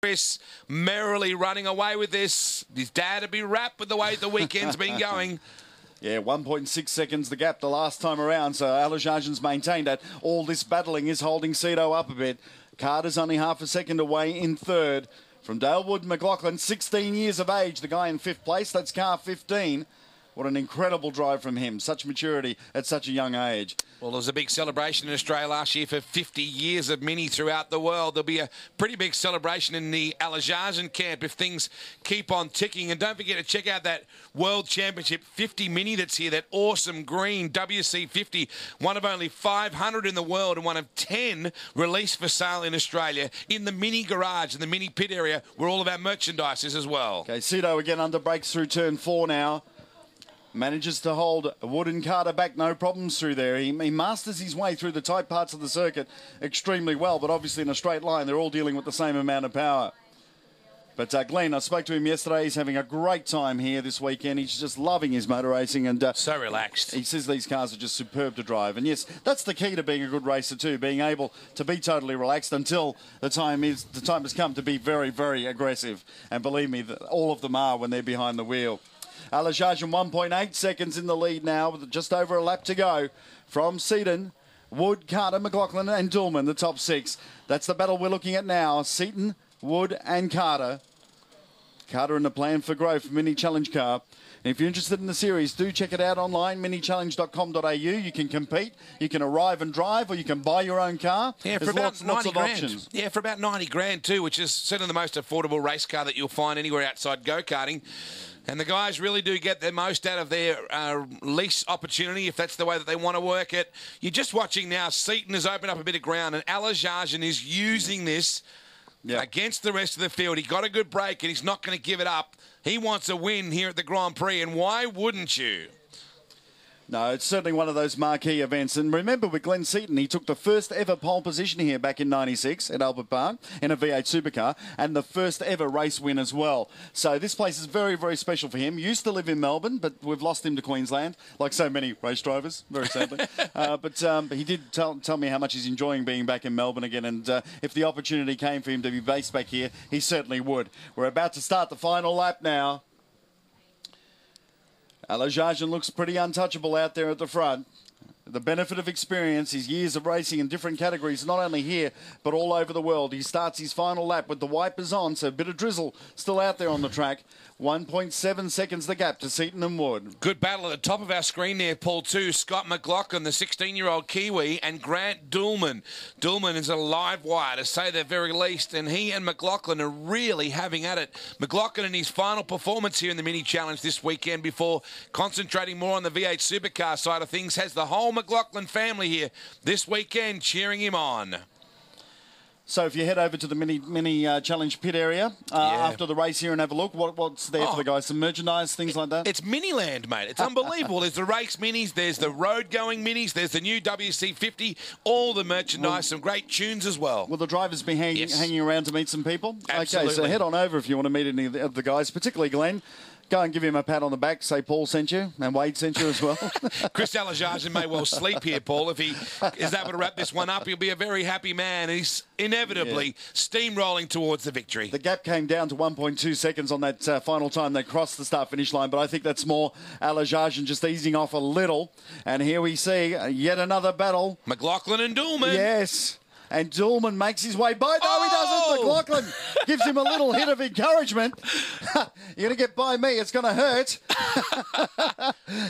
Chris merrily running away with this. His dad would be wrapped with the way the weekend's been going. Yeah, 1.6 seconds the gap the last time around, so Alajajan's maintained that. All this battling is holding Cito up a bit. Carter's only half a second away in third. From Dalewood, McLaughlin, 16 years of age, the guy in fifth place. That's car 15. What an incredible drive from him. Such maturity at such a young age. Well, there was a big celebration in Australia last year for 50 years of Mini throughout the world. There'll be a pretty big celebration in the Alajajan camp if things keep on ticking. And don't forget to check out that World Championship 50 Mini that's here, that awesome green WC50, one of only 500 in the world and one of 10 released for sale in Australia in the Mini garage, in the Mini pit area where all of our merchandise is as well. Okay, Cito again under brakes through turn 4 now. Manages to hold Wood and Carter back, no problems through there. He masters his way through the tight parts of the circuit extremely well, but obviously in a straight line, they're all dealing with the same amount of power. But Glenn, I spoke to him yesterday. He's having a great time here this weekend. He's just loving his motor racing and so relaxed. He says these cars are just superb to drive. And yes, that's the key to being a good racer too, being able to be totally relaxed until the time has come to be very, very aggressive. And believe me, all of them are when they're behind the wheel. Alajajan 1.8 seconds in the lead now with just over a lap to go from Seaton, Wood, Carter, McLaughlin and Dulman, the top 6. That's the battle we're looking at now. Seaton, Wood and Carter. Carter in the Plan for Growth Mini Challenge car. And if you're interested in the series, do check it out online, minichallenge.com.au. You can compete, you can arrive and drive, or you can buy your own car. Yeah, for There's about lots 90 of grand. options. Yeah, for about 90 grand too, which is certainly the most affordable race car that you'll find anywhere outside go-karting. And the guys really do get the most out of their lease opportunity, if that's the way that they want to work it. You're just watching now, Seaton has opened up a bit of ground, and Alajajan is using this against the rest of the field. He got a good break, and he's not going to give it up. He wants a win here at the Grand Prix, and why wouldn't you? No, it's certainly one of those marquee events. And remember, with Glenn Seaton, he took the first ever pole position here back in '96 at Albert Park in a V8 supercar, and the first ever race win as well. So this place is very, very special for him. Used to live in Melbourne, but we've lost him to Queensland, like so many race drivers, very sadly. But he did tell me how much he's enjoying being back in Melbourne again. And if the opportunity came for him to be based back here, he certainly would. We're about to start the final lap now. Alajajan looks pretty untouchable out there at the front. The benefit of experience, his years of racing in different categories, not only here, but all over the world. He starts his final lap with the wipers on, so a bit of drizzle still out there on the track. 1.7 seconds the gap to Seaton and Wood. Good battle at the top of our screen there, Paul, too. Scott McLaughlin, the 16-year-old Kiwi, and Grant Dulman. Dulman is a live wire, to say the very least, and he and McLaughlin are really having at it. McLaughlin in his final performance here in the Mini Challenge this weekend before concentrating more on the V8 supercar side of things, has the whole McLaughlin family here this weekend cheering him on. So if you head over to the mini challenge pit area after the race here and have a look, what's there for the guys? Some merchandise, things like that? It's Miniland, mate. It's unbelievable. There's the race minis, there's the road-going minis, there's the new WC50, all the merchandise, some great tunes as well. Will the drivers be hanging around to meet some people? Absolutely. Okay, so head on over if you want to meet any of the guys, particularly Glenn. Go and give him a pat on the back, say Paul sent you, and Wade sent you as well. Chris Alajajan may well sleep here, Paul. If he is able to wrap this one up, he'll be a very happy man. He's inevitably steamrolling towards the victory. The gap came down to 1.2 seconds on that final time they crossed the start-finish line, but I think that's more Alajajan just easing off a little. And here we see yet another battle. McLaughlin and Dulman. Yes. And Dulman makes his way by. No, he doesn't. McLaughlin gives him a little hit of encouragement. You're going to get by me. It's going to hurt.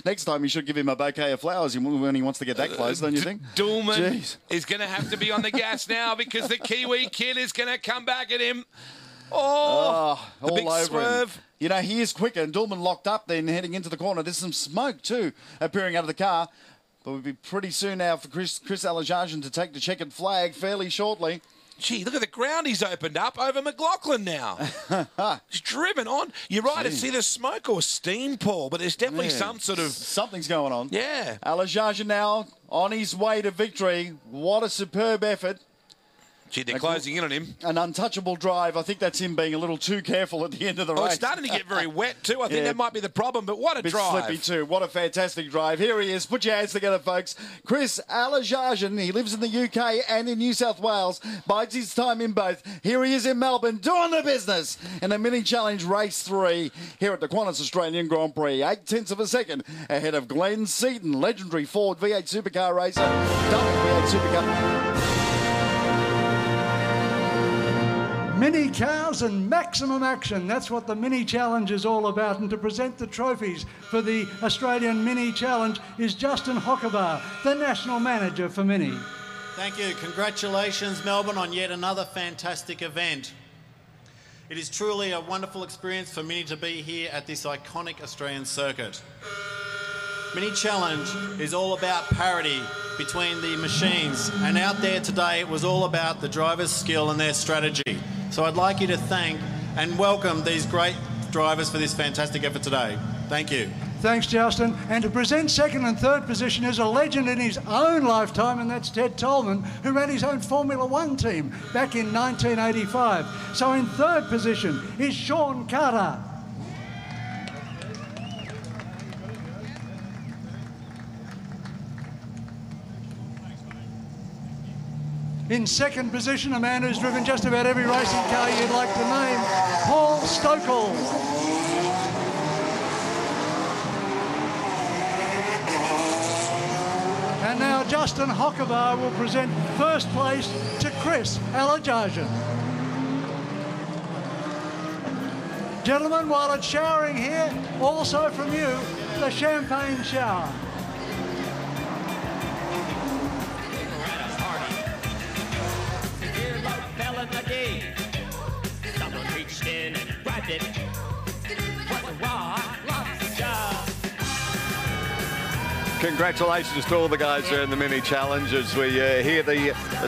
Next time you should give him a bouquet of flowers when he wants to get that close, don't you think? Dulman is going to have to be on the gas now because the Kiwi kid is going to come back at him. The big swerve. Him. You know, he is quicker. And Dulman locked up then heading into the corner. There's some smoke too appearing out of the car. But we'll be pretty soon now for Chris Alajajan to take the checkered flag fairly shortly. Gee, look at the ground he's opened up over McLaughlin now. He's driven on. You're right, it's either smoke or steam, Paul, but there's definitely some sort of... Something's going on. Yeah. Alajajan now on his way to victory. What a superb effort. Gee, they're closing in on him. An untouchable drive. I think that's him being a little too careful at the end of the race. It's starting to get very wet too. I think that might be the problem, but what a drive. Slippy too. What a fantastic drive. Here he is. Put your hands together, folks. Chris Alajajan. He lives in the UK and in New South Wales. Bides his time in both. Here he is in Melbourne doing the business in a mini challenge race 3 here at the Qantas Australian Grand Prix. 0.8 of a second ahead of Glenn Seaton, legendary Ford V8 supercar racer, double V8 supercar. Mini cars and maximum action. That's what the Mini Challenge is all about. And to present the trophies for the Australian Mini Challenge is Justin Hockabar, the National Manager for Mini. Thank you. Congratulations, Melbourne, on yet another fantastic event. It is truly a wonderful experience for Mini to be here at this iconic Australian circuit. Mini Challenge is all about parity between the machines, and out there today it was all about the drivers' skill and their strategy. So I'd like you to thank and welcome these great drivers for this fantastic effort today. Thank you. Thanks, Justin. And to present second and third position is a legend in his own lifetime, and that's Ted Tolman, who ran his own Formula One team back in 1985. So in third position is Sean Carter. In second position, a man who's driven just about every racing car you'd like to name, Paul Stokell. And now Justin Hockabar will present first place to Chris Alajajan. Gentlemen, while it's showering here, also from you, the champagne shower. Someone reached in and grabbed it. What a raw lobster. Congratulations to all the guys there in the Mini Challenge as we hear the